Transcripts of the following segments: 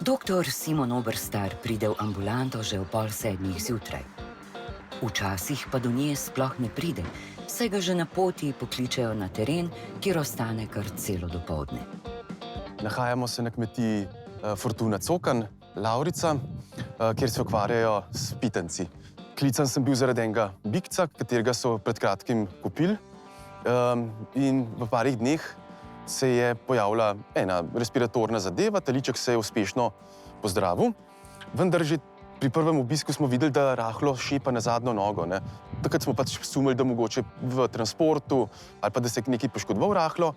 Doktor Simon Oberstar pride v ambulanto že ob 6:30 zjutraj. Včasih pa do nje sploh ne pride, saj ga že na poti pokličejo na teren, kjer ostane kar celo dopoldne. Nahajamo se na kmetiji Fortuna Cokan, Lavrica, kjer se ukvarjajo s pitanci. Klican sem bil zaradi enega bikca, katerega so pred kratkim kupili. In v parih dneh se je pojavila ena respiratorna zadeva, teliček se je uspešno pozdravil, vendar že pri prvem obisku smo videli, da rahlo šepa na zadnjo nogo. Takrat smo pač sumili, da mogoče v transportu ali pa da se je nekaj poškodoval rahlo.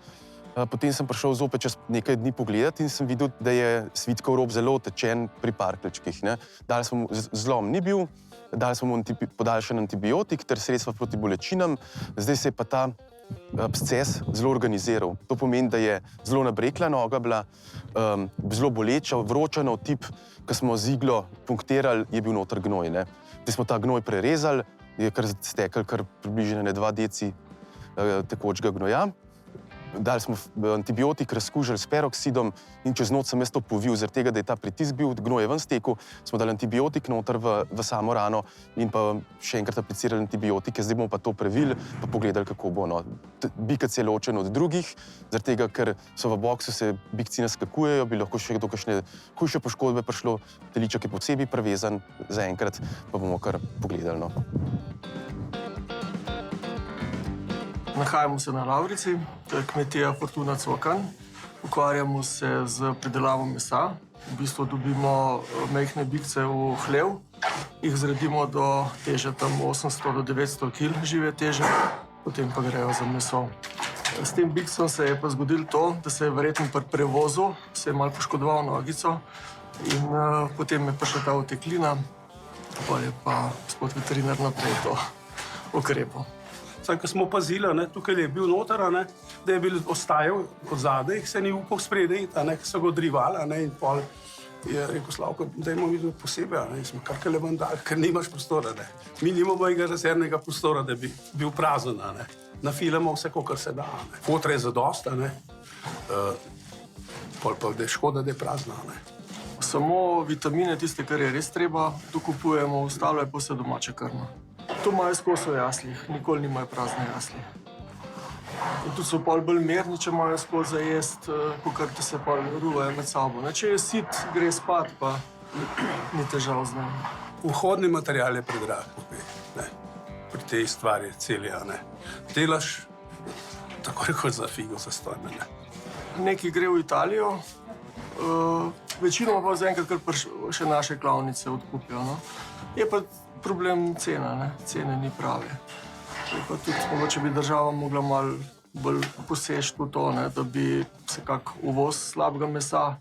Potem sem prišel zopet čez nekaj dni pogledati in sem videl, da je svitkov rob zelo tečen pri parklečkih. Dali smo mu zlom ni bil, dali smo mu podaljšan antibiotik ter sredstva proti bolečinam, zdaj se je pa ta absces zelo organiziral. To pomeni, da je zelo nabrekla noga bila, zelo boleča, vroča na otip, ko smo z iglo punktirali, je bil noter gnoj. Zdaj smo ta gnoj prerezali, je kar stekel kar približno 2 deci tekočega gnoja. Dali smo antibiotik, razkužili s peroksidom in čez noč sem jaz to povil, zaradi tega, da je ta pritisk bil, gnoj je ven stekel, smo dali antibiotik noter v samo rano in pa še enkrat aplicirali antibiotike, zdaj bomo pa to previli, pa pogledali, kako bo. Bikac je ločen od drugih, zaradi tega, ker so v boksu, se bikci naskakujejo, bi lahko še do kakšne hujše poškodbe prišlo, teliček je posebej prevezan, zaenkrat pa bomo kar pogledali. Nahajamo se na Lavrici, to je kmetija Fortuna Cokan. Ukvarjamo se z pridelavo mesa. V bistvu dobimo majhne bikce v hlev, jih zredimo do teže tam 800 do 900 kg žive teže, potem pa grejo za meso. S tem bikcem se je pa zgodilo to, da se je verjetno pri prevozu se je malo poškodoval nogico in potem je prišla ta oteklina, pa je pa gospod veterinar naprej to ukrepal. Ko smo opazili, tukaj je bil noter, da je bil ostajal od zadaj, se ni upal spredaj, so ga odrivali in pol je rekel Slavko, dajmo videti posebej, smo karkoli ven dali, ker nimaš prostora. Mi nimamo mojega rezervnega prostora, da bi bil prazen. Nafilamo vse, kar se da. Fotra je zadosta, pol pa da je škoda, da je prazna. Samo vitamine, tiste, kar je res treba, dokupujemo, ostalo je pa vse domače krmo. To imajo skozi v jaslih, nikoli nimajo prazne jasli. In tudi so pol bolj merni, če imajo skozi za jest, kakor da se pol ruvajo med sabo. Če je sit, gre spat, pa ni težav z njim. Vhodni material je predrag pri tej stvari celi. Delaš tako rekoč za figo, za stojme. Neki gre v Italijo, večinoma pa zaenkrat kar še naše klavnice odkupijo. Je pa problem cena, cene ni prave. Pa tudi, mogoče bi država mogla malo bolj poseči v to, da bi se kak uvoz slabega mesa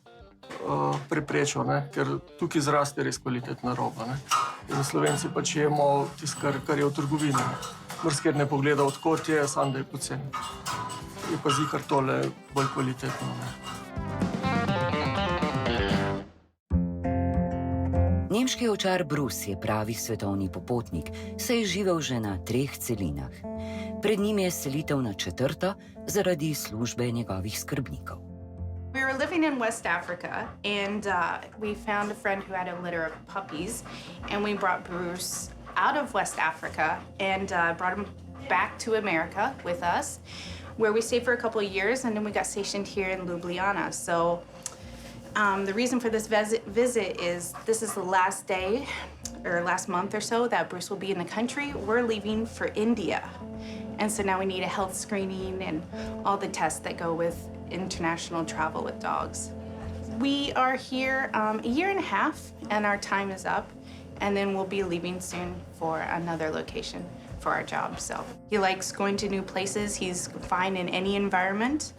preprečil, ker tukaj zraste res kvalitetna roba. In Slovenci pač jemo tisto, kar je v trgovini. Mrsker ne pogleda, odkot je, samo da je poceni. Je pa zikar tole bolj kvalitetno. Nemški ovčar Bruce je pravi svetovni popotnik, saj je živel že na 3 celinah. Pred njim je selitev na 4. zaradi službe njegovih skrbnikov. We were living in West Africa and we found a friend who had a litter of puppies and we brought Bruce out of West Africa and brought him back to America with us, where we stayed for a couple of years and then we got stationed here in Ljubljana. So the reason for this visit is this is the last day or last month or so that Bruce will be in the country. We're leaving for India. And so now we need a health screening and all the tests that go with international travel with dogs. We are here a year and a half and our time is up. And then we'll be leaving soon for another location for our job. So he likes going to new places. He's fine in any environment.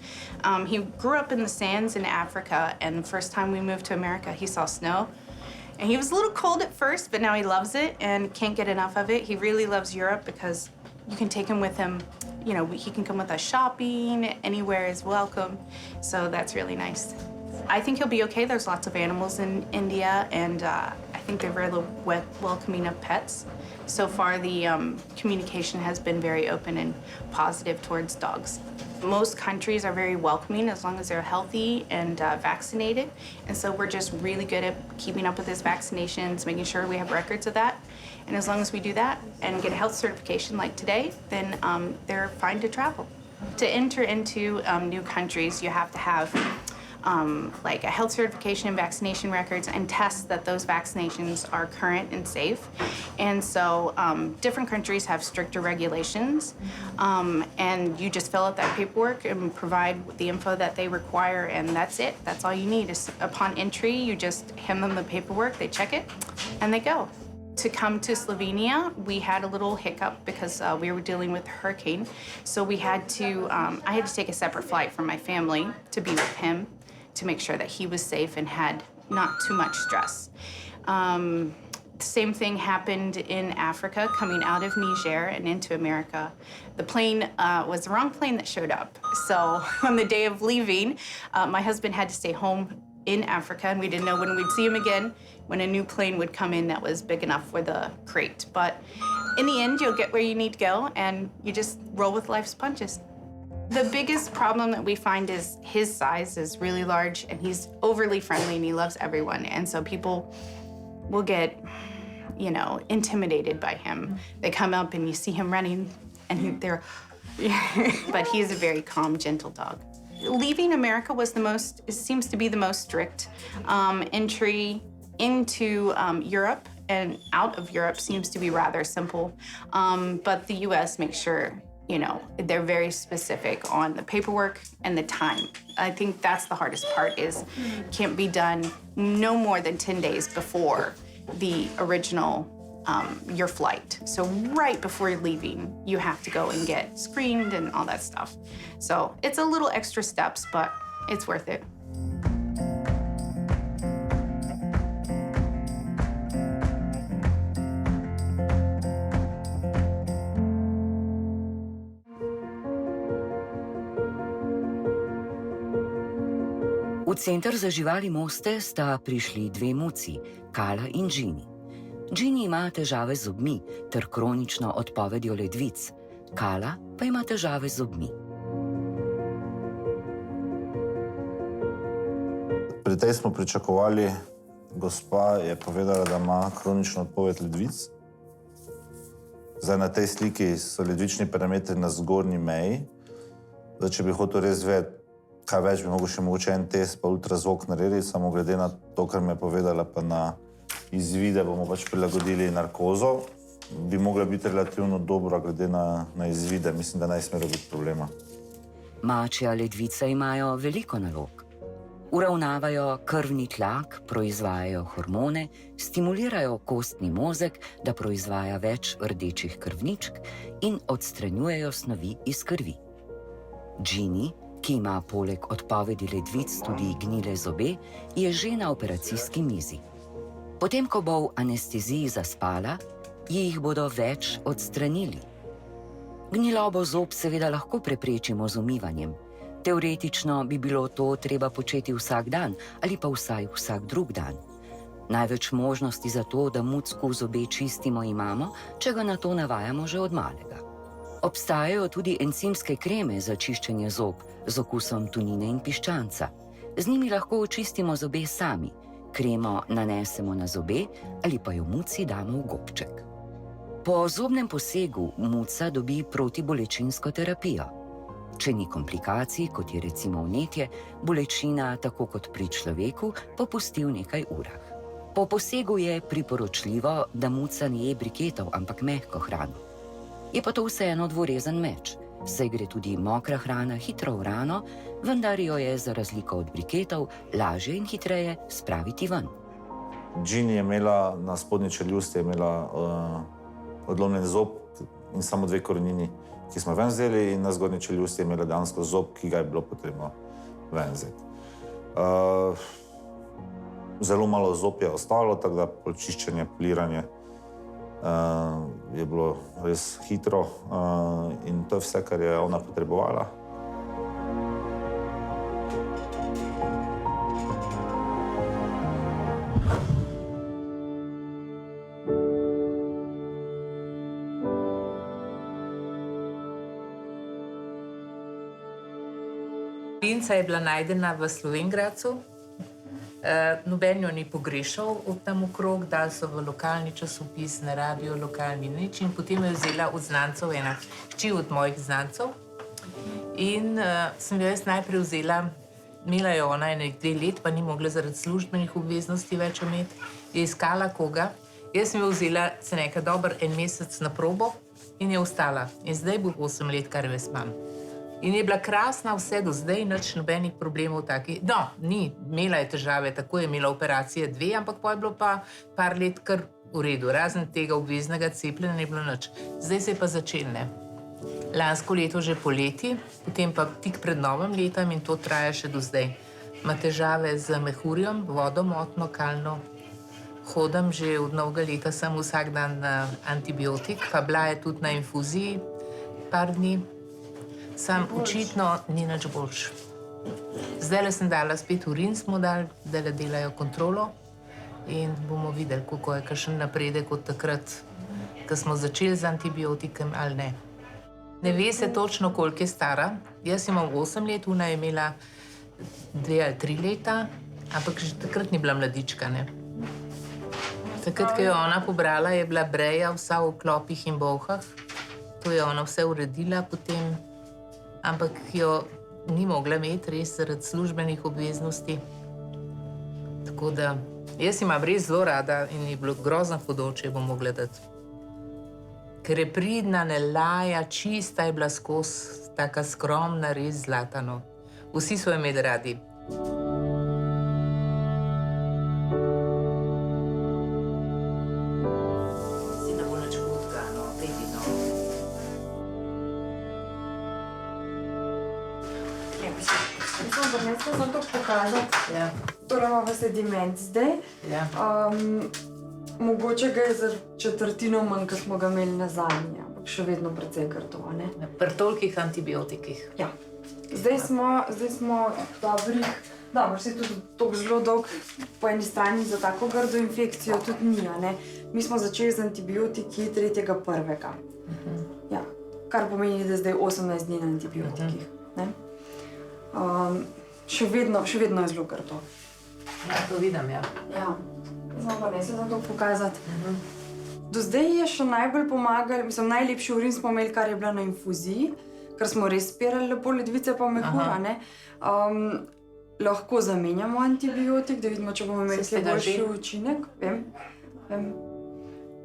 He grew up in the sands in Africa, and the first time we moved to America, he saw snow. And he was a little cold at first, but now he loves it and can't get enough of it. He really loves Europe because you can take him with him. You know, he can come with us shopping, anywhere is welcome. So that's really nice. I think he'll be okay. There's lots of animals in India, and I think they're very welcoming of pets. So far, the communication has been very open and positive towards dogs. Most countries are very welcoming as long as they're healthy and vaccinated. And so we're just really good at keeping up with these vaccinations, making sure we have records of that. And as long as we do that and get a health certification like today, then they're fine to travel. To enter into new countries, you have to have like a health certification and vaccination records and test that those vaccinations are current and safe. And so different countries have stricter regulations, and you just fill out that paperwork and provide the info that they require, and that's it. That's all you need. Is upon entry, you just hand them the paperwork, they check it, and they go. To come to Slovenia, we had a little hiccup because we were dealing with a hurricane. So we had to, I had to take a separate flight from my family to be with him, to make sure that he was safe and had not too much stress. The same thing happened in Africa, coming out of Niger and into America. The plane was the wrong plane that showed up. So on the day of leaving, my husband had to stay home in Africa, and we didn't know when we'd see him again, when a new plane would come in that was big enough for the crate. But in the end, you'll get where you need to go, and you just roll with life's punches. The biggest problem that we find is his size is really large, and he's overly friendly, and he loves everyone. And so people will get, you know, intimidated by him. They come up and you see him running, and they're, but he is a very calm, gentle dog. Leaving America was it seems to be the most strict. Entry into Europe and out of Europe seems to be rather simple. But the US makes sure, you know, they're very specific on the paperwork and the time. I think that's the hardest part is can't be done no more than 10 days before the original your flight. So right before you're leaving, you have to go and get screened and all that stuff. So it's a little extra steps, but it's worth it. V center za živali Moste sta prišli dve muci, Kala in Ginny. Ginny ima težave z zobmi ter kronično odpovedjo ledvic, Kala pa ima težave z zobmi. Pri tej smo pričakovali, gospa je povedala, da ima kronično odpoved ledvic. Zdaj na tej sliki so ledvični parametri na zgornji meji. Zdaj, če bi hotel res vedeti, kaj več, bi mogel še mogoče en test pa ultrazvok narediti, samo glede na to, kar mi je povedala, pa na izvide bomo pač prilagodili narkozo, bi mogla biti relativno dobra glede na izvide. Mislim, da ne smelo biti problema. Mačja ledvice imajo veliko nalog. Uravnavajo krvni tlak, proizvajajo hormone, stimulirajo kostni mozeg, da proizvaja več rdečih krvničk in odstranjujejo snovi iz krvi. Ginny, ki ima poleg odpovedi ledvic tudi gnile zobe, je že na operacijski mizi. Potem, ko bo v anesteziji zaspala, jih bodo več odstranili. Gnilobo zob seveda lahko preprečimo z umivanjem. Teoretično bi bilo to treba početi vsak dan ali pa vsaj vsak drug dan. Največ možnosti za to, da mucku zobe čistimo, imamo, če ga na to navajamo že od malega. Obstajajo tudi encimske kreme za čiščenje zob z okusom tunine in piščanca. Z njimi lahko očistimo zobe sami. Kremo nanesemo na zobe ali pa jo muci damo v gobček. Po zobnem posegu muca dobi protibolečinsko terapijo. Če ni komplikacij, kot je recimo vnetje, bolečina, tako kot pri človeku, popusti v nekaj urah. Po posegu je priporočljivo, da muca ne je briketov, ampak mehko hrano. Je pa to vseeno dvorezen meč, saj gre tudi mokra hrana hitro v rano, vendar jo je za razliko od briketov lažje in hitreje spraviti ven. Ginny je imela na spodnji čeljusti odlomljen zob in samo 2 korenini, ki smo ven vzeli, in na zgornji čeljusti je imela dejansko zob, ki ga je bilo potrebno ven vzeti. Zelo malo zob je ostalo, tako da počiščenje, poliranje je bilo res hitro in to je vse, kar je ona potrebovala. Urinca je bila najdena v Slovenj Gradcu. Noben jo ni pogrešal od tam okrog, dali so v lokalni časopis, na radio, lokalni nič. In potem je vzela od znancev, ena hči od mojih znancev. In sem jo jaz najprej vzela, imela je ona 2 let, pa ni mogla zaradi službenih obveznosti več imeti. Je iskala koga. Jaz sem jo vzela, se nekaj dober 1 mesec na probo in je ostala. In zdaj bo 8 let, kar jaz imam. In je bila krasna vse do zdaj, nič nobenih problemov takih. No, ni, imela je težave, tako je imela operacije 2, ampak pa je bilo pa par let kar v redu. Razen tega obveznega cepljenja ni bilo nič. Zdaj se je pa začelo, ne. Lansko leto že poleti, potem pa tik pred novim letom in to traja še do zdaj. Ima težave z mehurjem, vodomotno, kalno. Hodim že od novega leta, sem vsak dan na antibiotik, pa bila je tudi na infuziji par dni. Sam očitno ni nič boljš. Zdaj sem dala spet urin, smo dali, da delajo kontrolo in bomo videli, kako je kakšen napredek od takrat, ko smo začeli z antibiotikom ali ne. Ne ve se točno, koliko je stara. Jaz imam 8 let, ona je imela 2 ali 3 leta, ampak že takrat ni bila mladička, ne. Takrat, ko je ona pobrala, je bila breja vsa v klopih in bolhah. To je ona vse uredila potem, ampak jo ni mogla imeti res zaradi službenih obveznosti. Tako da, jaz imam res zelo rada in je bilo grozno hudo, če jo bom mogla dati. Ker je pridna, ne laja, čista je bila skozi, taka skromna, res zlata, no. Vsi so jo imeli radi. Sem to pokazati. Ja. Torej imamo sediment zdaj. Ja. Mogoče ga je za 1/4 manj, kot smo ga imeli nazadnje, ampak še vedno precej krtova, ne? Pri tolikih antibiotikih. Ja. Zdaj smo dobrih, dobro, se tudi toliko zelo dolg po eni strani za tako grdo infekcijo tudi ni, ne? Mi smo začeli z antibiotiki 3.1. Ja, kar pomeni, da zdaj 18 dni na antibiotikih, ne? Še vedno je zelo grdo. Ja, to vidim, ja. Ja, zdaj pa ne se za to pokazati. Do zdaj je še najbolj pomagal, mislim, najlepši urin smo imeli, kar je bila na infuziji, ker smo res spirali lepo ledvice pa mehura, ne. Lahko zamenjamo antibiotik, da vidimo, če bomo imeli kaj boljši učinek. Vem.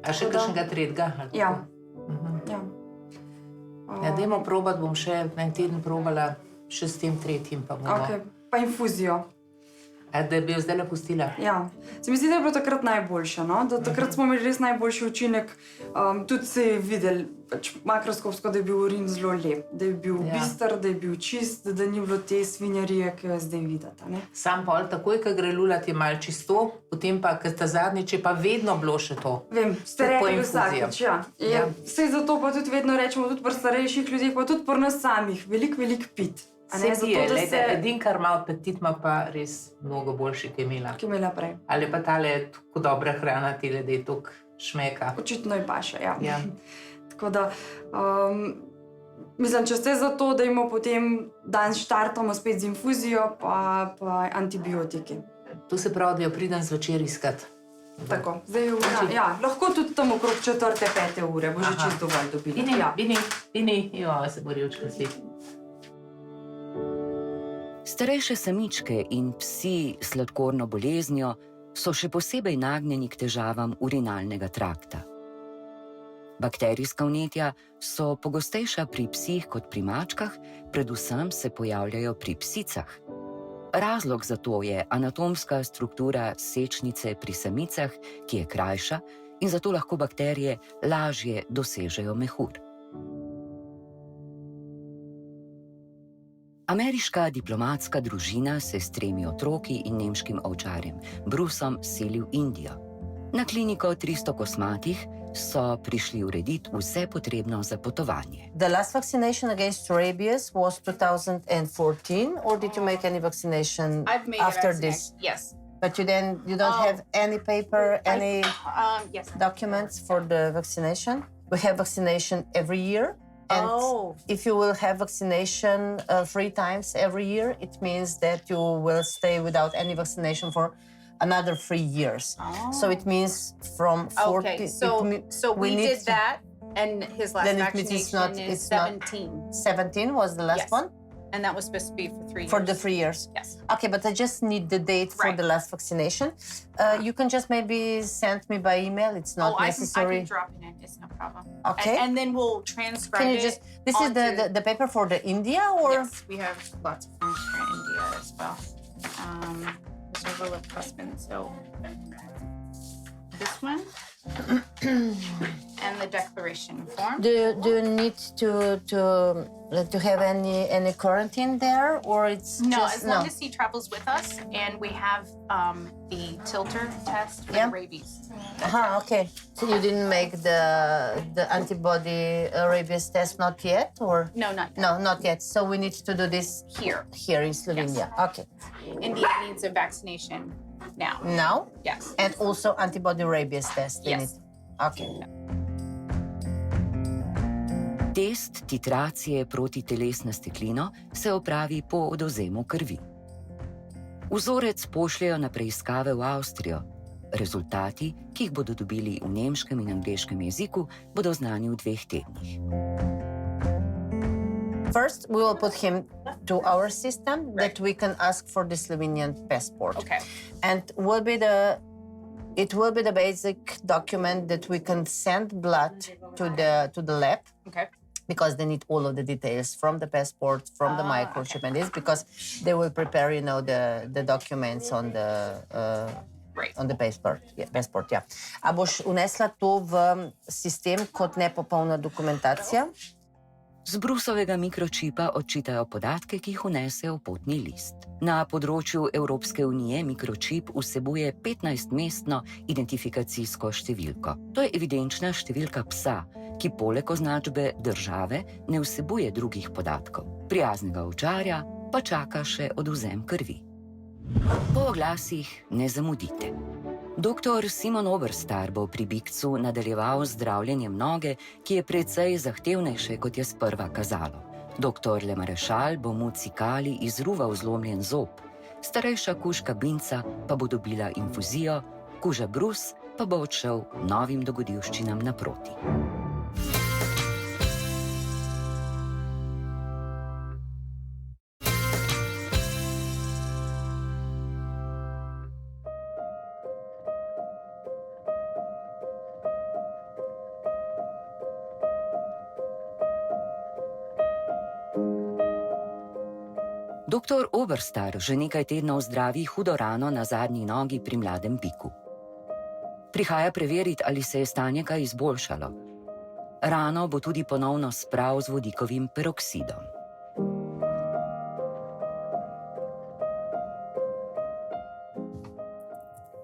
A še kakšnega tretjega? Ja. Ja. Ja, dajmo probati, bom še 1 teden probala še s tem 3. pa bomo. Ok, pa infuzijo. A da bi jo zdaj pustila? Ja, se mi zdi, da je bilo takrat najboljše, no? Da takrat smo imeli res najboljši učinek. Tudi se je videl, pač makroskopsko, da je bil urin zelo lep, da je bil bister, da je bil čist, da ni bilo te svinjarije, ki jo zdaj vidite, ne? Sam pol takoj, ko gre lulat, je malo čisto, potem pa, ker ta zadnjič je pa vedno bilo še to. Vem, ste rekli vsakič, ja. Saj zato pa tudi vedno rečemo, tudi pri starejših ljudeh, pa tudi pri nas samih, veliko pit. Se pije, edin, kar ima apetit, ima pa res mnogo boljši, ki je imela. Ki je imela prej. Ali pa tale je tako dobra hrana, tile, da je toliko šmeka. Očitno je paša, ja. Ja. Tako da, mislim, če ste za to, da imamo potem dan štartamo spet z infuzijo pa antibiotiki. To se pravi, da jo pridem zvečer iskat. Tako, zdaj ja, lahko tudi tam okrog 4-5 ure, bo že čisto dovolj dobili. Bini, jo, se bo revčka sledi. Starejše samičke in psi s sladkorno boleznijo so še posebej nagnjeni k težavam urinalnega trakta. Bakterijska vnetja so pogostejša pri psih kot pri mačkah, predvsem se pojavljajo pri psicah. Razlog za to je anatomska struktura sečnice pri samicah, ki je krajša in zato lahko bakterije lažje dosežejo mehur. Ameriška diplomatska družina se s 3 otroki in nemškim ovčarjem Bruceom seli v Indijo. Na kliniko 300 kosmatih so prišli urediti vse potrebno za potovanje. The last vaccination against rabies was 2014, or did you make any vaccination after this? Yes. But you don't have any paper, any Yes. documents for the vaccination? We have vaccination every year. And Oh. if you will have vaccination 3 times every year, it means that you will stay without any vaccination for another 3 years. So it means from 40. Okay, so we need did to- that, and his last Then it means vaccination it's is not- 17, 17 was the last Yes. one and that was supposed to be for 3 years. for the 3 years. Yes. Okay, but I just need the date for Right. the last vaccination. You can just maybe send me by email. It's not I necessary. can drop it in. It's no problem. Okay. And then we'll transcribe Can you it. just? This is onto- the paper for the India or? Yes, we have lots of forms for India as well. Those are Willip Pressman. So this one and the declaration form. Do you need to have any quarantine there, or it's No, just, as long as he travels with us, and we have the tilter test for Yeah. the rabies. Okay. So you didn't make the antibody rabies test not yet, or? No, not yet. No, not yet. So we need to do this Here. in Slovenia. Okay. India needs a vaccination now. Now, Yes. and also antibody rabies test. You Yes. need. Okay. Test titracije proti telesna steklino se opravi po odvzemu krvi. Vzorec pošljejo na preiskave v Avstrijo. Rezultati, ki jih bodo dobili v nemškem in angleškem jeziku, bodo znani v 2 tednih. First, we will put him to our system that we can ask for the Slovenian passport. Okay. And it will be the basic document that we can send blood to the lab, Okay. because they need all of the details from the passport, from the microchip, and this because they will prepare, the documents on the Right. on the passport. Ja. A boš unesla to v sistem kot nepopolna dokumentacija? Z Brusovega mikročipa odčitajo podatke, ki jih vnese v potni list. Na področju Evropske unije mikročip vsebuje 15-mestno identifikacijsko številko. To je evidenčna številka psa, ki poleg označbe države ne vsebuje drugih podatkov. Prijaznega ovčarja pa čaka še odvzem krvi. Po oglasih ne zamudite. Dr. Simon Oberstar bo pri Bikcu nadaljeval z zdravljenjem noge, ki je precej zahtevnejše, kot je sprva kazalo. Dr. Le Marešal bo Muci Kali izruval zlomljen zob, starejša kužka Binca pa bo dobila infuzijo, kuža Brus pa bo odšel novim dogodivščinam naproti. Dr. Oberstar že nekaj tednov zdravi hudo rano na zadnji nogi pri mladem biku. Prihaja preveriti, ali se je stanje kaj izboljšalo. Rano bo tudi ponovno sprav z vodikovim peroksidom.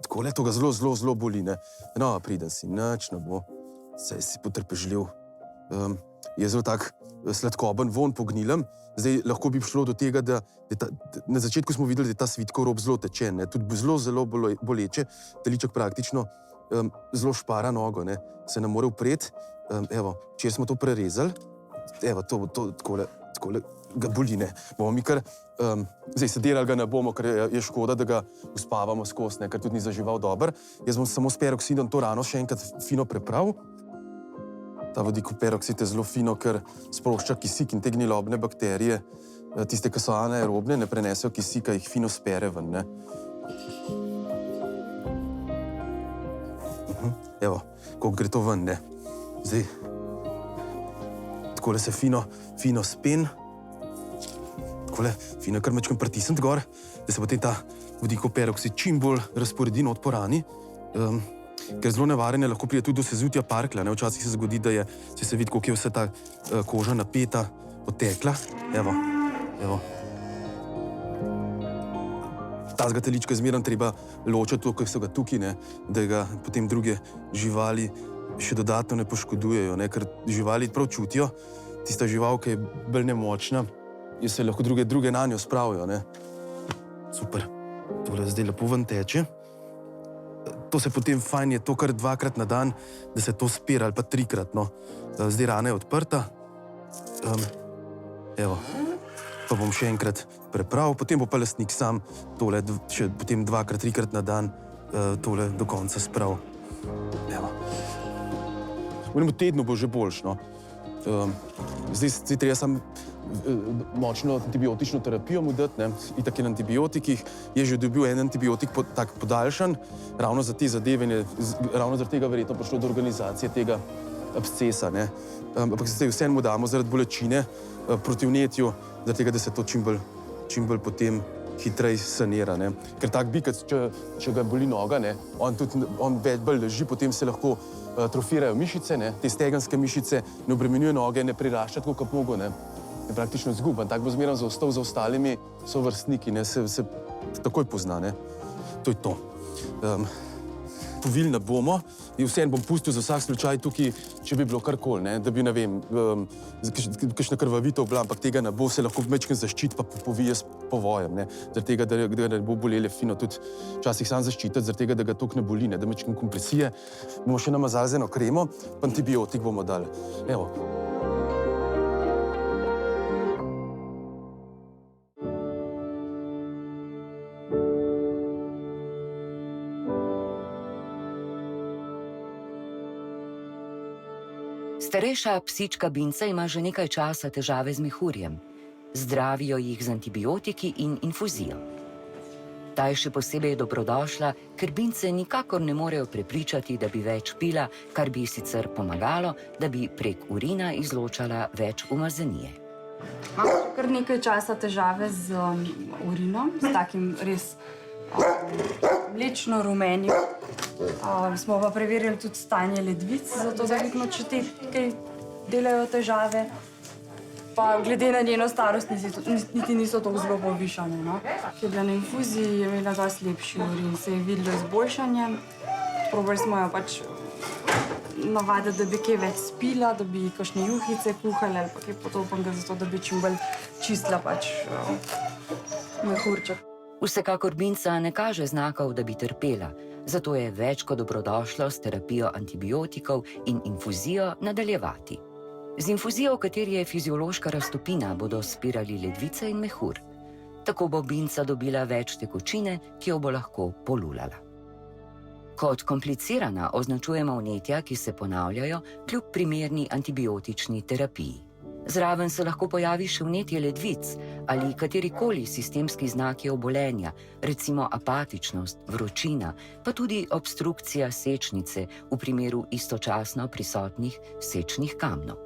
Tako le to ga zelo boli, ne. No, pridem si, nič ne bo, saj si potrpežljiv. Je zelo tak sladkoben von po gnilem. Zdaj lahko bi prišlo do tega, da na začetku smo videli, da je ta svitkov rob zelo tečen, ne. Tudi zelo boleče, teliček praktično zelo špara nogo, ne. Se ne more upreti. Evo, včeraj smo to prerezali, evo, to takole ga boli, ne. Bomo mi kar, zdaj sedirali ga ne bomo, ker je škoda, da ga uspavamo skozi, ne, ker tudi ni zažival dober. Jaz bom samo s peroksidom to rano še enkrat fino prepravil. Ta vodikov peroksid je zelo fino, ker sprošča kisik in te gnilobne bakterije, tiste, ki so anaerobne, ne prenesejo kisika, jih fino spere ven, ne. Evo, koliko gre to ven, ne. Zdaj, takole se fino spen, takole fino kar mečkam pritisniti gor, da se potem ta vodikov peroksid čim bolj razporedi not po rani. Ker zelo nevaren je, lahko pride tudi do sezutja parklja, ne. Včasih se zgodi, da se vidi, koliko je vse ta koža napeta, odtekla. Evo. Tazga telička zmeraj treba ločiti, ko so ga tukaj, ne, da ga potem druge živali še dodatno ne poškodujejo, ne, ker živali prav čutijo, tista žival, ki je bolj nemočna, se lahko druge nanjo spravijo, ne. Super. Tole zdaj lepo ven teče. To se potem fajn je to kar 2-krat na dan, da se to spira ali pa 3-krat, no. Zdaj rana je odprta. Evo, pa bom še enkrat prepravil, potem bo pa lastnik sam tole še potem 2-krat, 3-krat na dan tole do konca spravil. Evo. V enem tednu bo že boljš, no. Zdaj treba samo močno antibiotično terapijo mu dati, ne, itak je na antibiotikih, je že dobil en antibiotik tak podaljšan, ravno za te zadeve, ravno zaradi tega verjetno prišlo do organizacije tega abscesa, ne. Ampak zdaj vseeno mu damo zaradi bolečine proti vnetju, zaradi tega, da se to čim bolj potem hitreje sanira, ne. Ker tak bikec, če ga boli noga, ne, on več bolj leži, potem se lahko atrofirajo mišice, ne, te stegenske mišice, ne obremenjuje noge, ne prirašča tako, kot mogo, ne. Je praktično izguban, tak bo zmeraj zaostal za ostalimi sovrstniki, ne, se takoj pozna, ne. To je to. Povili ne bomo, in vseeno bom pustil za vsak slučaj tukaj, če bi bilo karkoli, ne, da bi, ne vem, kakšna krvavitev bila, ampak tega ne bo, se lahko vmečkrat zaščiti, pa povije s povojem, ne, zaradi tega, da ne bo bolele fino, tudi včasih sam zaščititi, zaradi tega, da ga toliko ne boli, ne, da vmečkrat kompresije, bomo še namazali z eno kremo, pa antibiotik bomo dali. Evo. Starejša psička Binca ima že nekaj časa težave z mehurjem. Zdravijo jih z antibiotiki in infuzijo. Ta je še posebej dobrodošla, ker Bince nikakor ne morejo prepričati, da bi več pila, kar bi ji sicer pomagalo, da bi prek urina izločala več umazanije. Imam kar nekaj časa težave z urinom, s takim res mlečno rumenim. Smo pa preverjali tudi stanje ledvic, zato da vidimo, če te kaj delajo težave. Pa glede na njeno starost niti niso tako zelo povišane, no. Ko je bila na infuziji, je imela dosti lepši urin, se je videlo izboljšanje. Probali smo jo pač navaditi, da bi kaj več spila, da bi kakšne juhice kuhali ali pa kaj podobnega, zato da bi čim bolj čistila pač mehurček. Vsekakor Binca ne kaže znakov, da bi trpela, zato je več kot dobrodošlo s terapijo antibiotikov in infuzijo nadaljevati. Z infuzijo, v kateri je fiziološka raztopina, bodo spirali ledvice in mehur. Tako bo Binca dobila več tekočine, ki jo bo lahko polulala. Kot komplicirana označujemo vnetja, ki se ponavljajo kljub primerni antibiotični terapiji. Zraven se lahko pojavi še vnetje ledvic ali katerikoli sistemski znaki obolenja, recimo apatičnost, vročina, pa tudi obstrukcija sečnice v primeru istočasno prisotnih sečnih kamnov.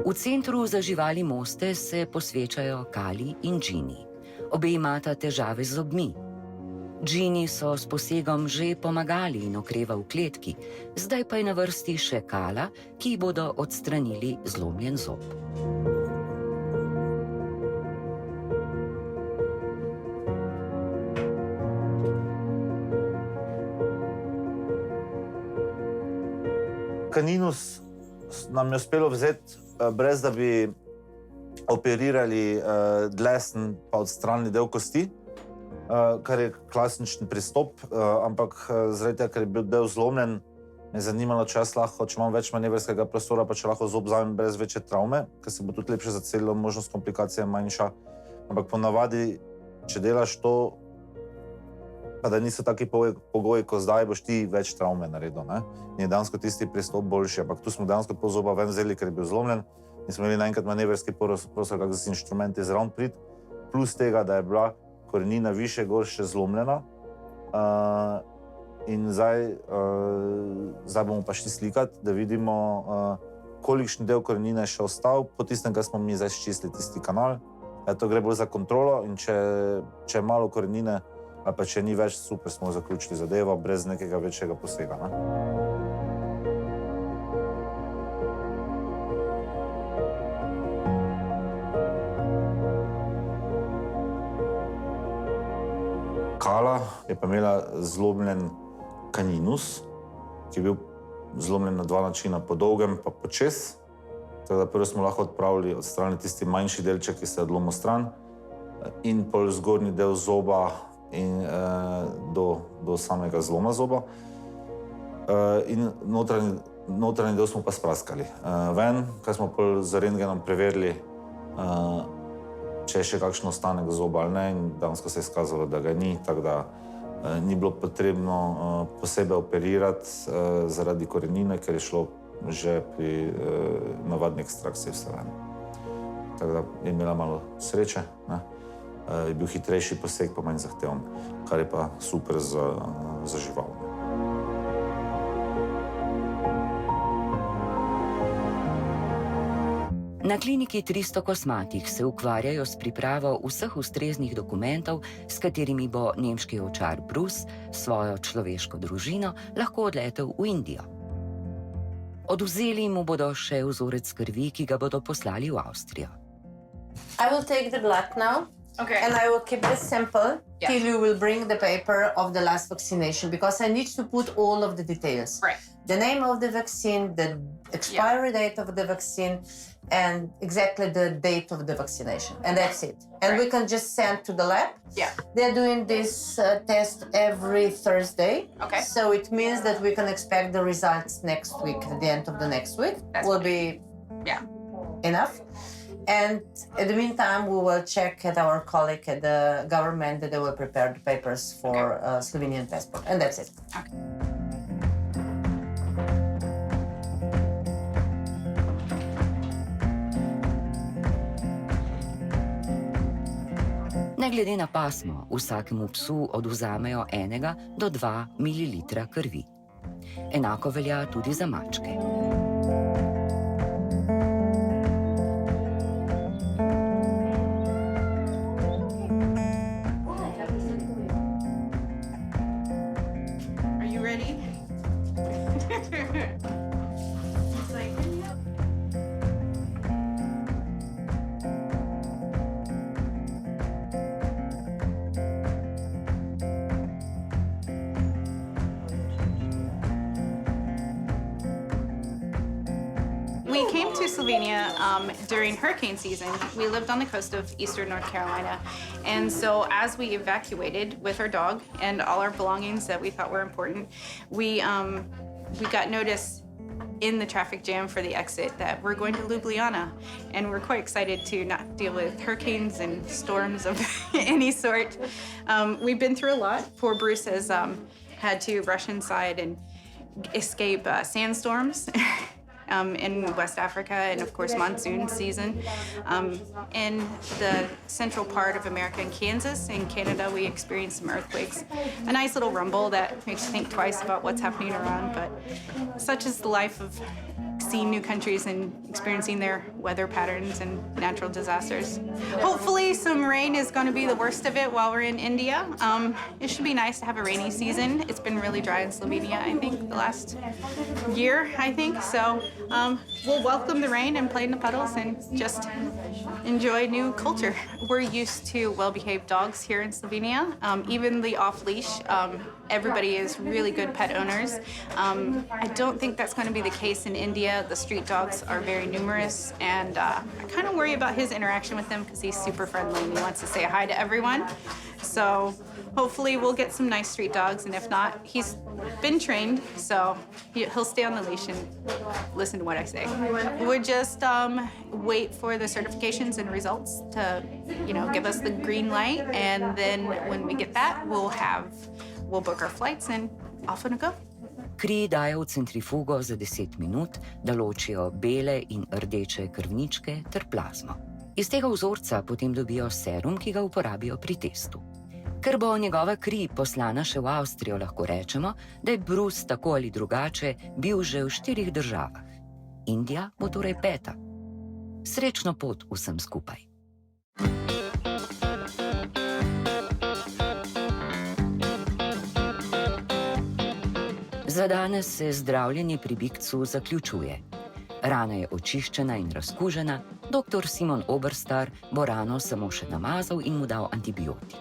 V Centru za živali Moste se posvečajo Kali in Ginny. Obe imata težave z zobmi. Ginny so s posegom že pomagali in okreva v kletki, zdaj pa je na vrsti še Kala, ki bodo odstranili zlomljen zob. Caninus nam je uspelo vzeti, brez da bi operirali dlesni pa odstranili del kosti, kar je klasičen pristop, ampak zaradi tega, ker je bil del zlomljen, me je zanimalo, če jaz lahko, če imam več manevrskega prostora, pa če lahko zob vzamem brez večje travme, ker se bo tudi lepše zacelilo, možnost komplikacije manjša. Ampak ponavadi, če delaš to, pa da niso taki pogoji, ko zdaj boš ti več travme naredil, ne? In je dejansko tisti pristop boljši, ampak tu smo dejansko pol zoba ven vzeli, ker je bil zlomljen in smo imeli naenkrat manevrski prostor, kak z inštrumenti zraven prid, plus tega, da je bila korenina više gor še zlomljena. In zdaj bomo pa šli slikati, da vidimo, kolikšen del korenine je še ostal, po tistem, kar smo mi zdaj ščistili tisti kanal. To gre bolj za kontrolo in če je malo korenine, ali pa če ni več, super, smo zaključili zadevo, brez nekega večjega posega, ne? Kala je pa imela zlomljen caninus, ki je bil zlomljen na dva načina, po dolgem pa po čez. Tako da prvo smo lahko odstranili tisti manjši delček, ki se je odlomil stran, in pol zgornji del zoba in, do samega zloma zoba. In notranji del smo pa spraskali. Ven, kaj smo pol z rentgenom preverili, če je še kakšen ostanek zoba ali ne, in dejansko se je izkazalo, da ga ni, tako da ni bilo potrebno posebej operirati zaradi korenine, ker je šlo že pri navadni ekstrakciji vse ven. Tako da je imela malo sreče, ne? Je bil hitrejši poseg, pa manj zahteven, kar je pa super za žival. Na kliniki 300 kosmatih se ukvarjajo s pripravo vseh ustreznih dokumentov, s katerimi bo nemški ovčar Bruce s svojo človeško družino lahko odletel v Indijo. Odvzeli mu bodo še vzorec krvi, ki ga bodo poslali v Avstrijo. I will take the blood now. Okay. And I will keep this simple Yeah. till you will bring the paper of the last vaccination, because I need to put all of the details. Right. The name of the vaccine, the expiry date of the vaccine, and exactly the date of the vaccination. And that's it. And we can just send to the lab. Yeah. They're doing this test every Thursday. Okay. So it means that we can expect the results next week, at the end of the next week. That's will fine. be Yeah. enough. And in the meantime, we will check at our colleague at the government that they will prepare the papers for Slovenian passport. And that's it. Ne glede na pasmo, vsakemu psu odvzamejo 1 do 2 ml krvi. Enako velja tudi za mačke. Are you ready? We came to Slovenia during hurricane season. We lived on the coast of eastern North Carolina. And so as we evacuated with our dog and all our belongings that we thought were important, we got notice in the traffic jam for the exit that we're going to Ljubljana. And we're quite excited to not deal with hurricanes and storms of any sort. We've been through a lot. Poor Bruce has had to rush inside and escape sandstorms. In West Africa, and of course monsoon season. In the central part of America, in Kansas and Canada, we experienced some earthquakes. A nice little rumble that makes you think twice about what's happening around, but such is the life of seeing new countries and experiencing their weather patterns and natural disasters. Hopefully some rain is going to be the worst of it while we're in India. It should be nice to have a rainy season. It's been really dry in Slovenia, I think, the last year, I think. So we'll welcome the rain and play in the puddles and just enjoy new culture. We're used to well-behaved dogs here in Slovenia, even the off-leash. Everybody is really good pet owners. I don't think that's going to be the case in India. The street dogs are very numerous, and I kind of worry about his interaction with them because he's super friendly and he wants to say hi to everyone. So hopefully we'll get some nice street dogs, and if not, he's been trained, so he'll stay on the leash and listen to what I say. We'll just wait for the certifications and results to, give us the green light, and then when we get that, we'll book our flights and off and go. Kri dajo v centrifugo za 10 minut, da ločijo bele in rdeče krvničke ter plazmo. Iz tega vzorca potem dobijo serum, ki ga uporabijo pri testu. Ker bo njegova kri poslana še v Avstrijo, lahko rečemo, da je Bruce tako ali drugače bil že v 4 državah. Indija bo torej 5. Srečno pot vsem skupaj. Za danes se zdravljenje pri bikcu zaključuje. Rana je očiščena in razkužena, dr. Simon Oberstar bo rano samo še namazal in mu dal antibiotik.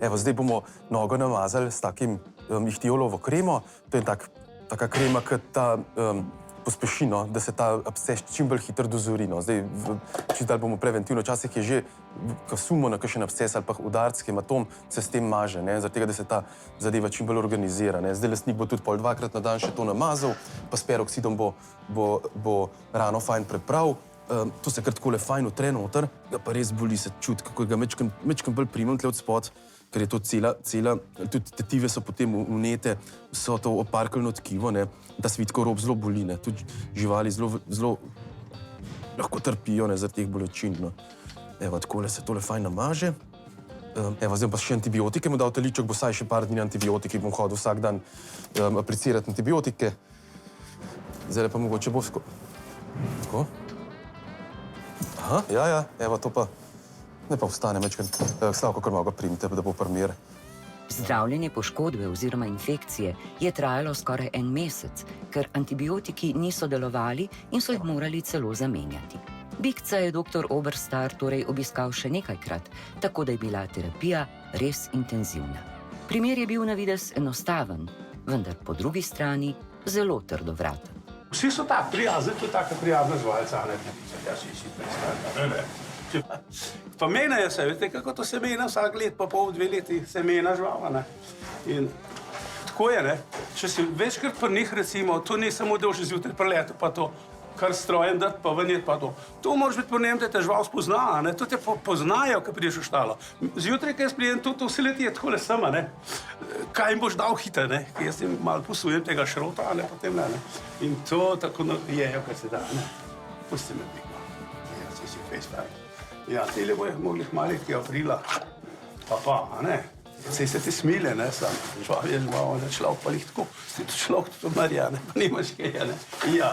Evo, zdaj bomo nogo namazali s takim ihtiolovo kremo. To je taka krema, kot ta pospeši, no, da se ta absces čim bolj hitro dozori. No. Zdaj, če dal bomo preventivno, včasih je že, ko sumo na kakšen absces ali pa udarc, hematom, se s tem maže, ne, zaradi tega, da se ta zadeva čim bolj organizira. Ne. Zdaj lastnik bo tudi pol 2-krat na dan še to namazal, pa s peroksidom bo rano fajn prepravil. To se kar takole fajn utre noter, ga pa res boli, se čuti, kako ga mečkam bolj primem tle od spod, ker je to cela, tudi tetive so potem vnete, so to oparkalno tkivo, ne, ta svitko rob zelo boli, ne, tudi živali zelo lahko trpijo, ne, zaradi teh bolečin, no. Evo, takole se tole fajn namaže. Evo, zdaj pa še antibiotike mu dal teliček, bo saj še par dni antibiotiki, bom hodil vsak dan aplicirati antibiotike. Zdaj pa mogoče bo tako. Aha, ja, evo, to pa, ne pa vstane mečkaj, Slavko, kar malo ga primite, da bo primer. Zdravljenje poškodbe oziroma infekcije je trajalo skoraj 1 mesec, ker antibiotiki niso delovali in so jih morali celo zamenjati. Bikca je dr. Oberstar torej obiskal še nekajkrat, tako da je bila terapija res intenzivna. Primer je bil na videz enostaven, vendar po drugi strani zelo trdovraten. Vsi so tako prijazni, to je taka prijazna žvalca, ne? Ja, si predstavljam, ne? Pa menjajo se, veste, kako to se menja vsak let, pa pol 2 leti se menja žvala, ne? In tako je, ne? Če si večkrat pri njih, recimo, to ni samo, da boš zjutraj priletel, pa to kar strojen dati, pa ven je pa to. To moraš biti pri njem, da te žval spozna, ne? To te poznajo, ko prideš v štalo. Zjutraj, kaj jaz pridem, to vse leti je takole sama, ne? Kaj jim boš dal hite, ne? Jaz jim malo posujem tega šrota, ali potem ne, ne? In to tako jejo, kar se da, ne? Pusti me biko. Ja, si fejs pravi. Ja, tele bojo mogli hmaliti aprila. Pa, a ne? Sej se ti smile, ne, sam. Žval je žval, ne, človek pa jih tako. Si to človek to marja, ne, pa nimaš kaj, ne. Ja,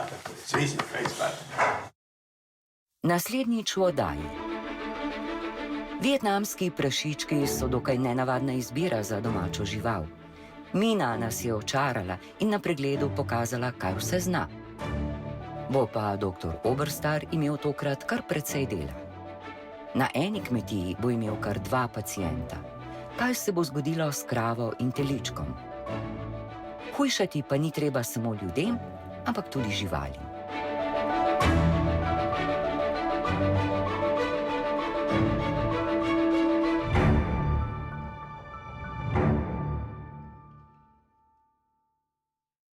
sej si fejs pravi. Naslednjič v oddaji. Vietnamski prašički so dokaj nenavadna izbira za domačo žival. Mina nas je očarala in na pregledu pokazala, kaj vse zna. Bo pa dr. Oberstar imel tokrat kar precej dela. Na eni kmetiji bo imel kar 2 pacienta. Kaj se bo zgodilo s kravo in teličkom? Hujšati pa ni treba samo ljudem, ampak tudi živalim.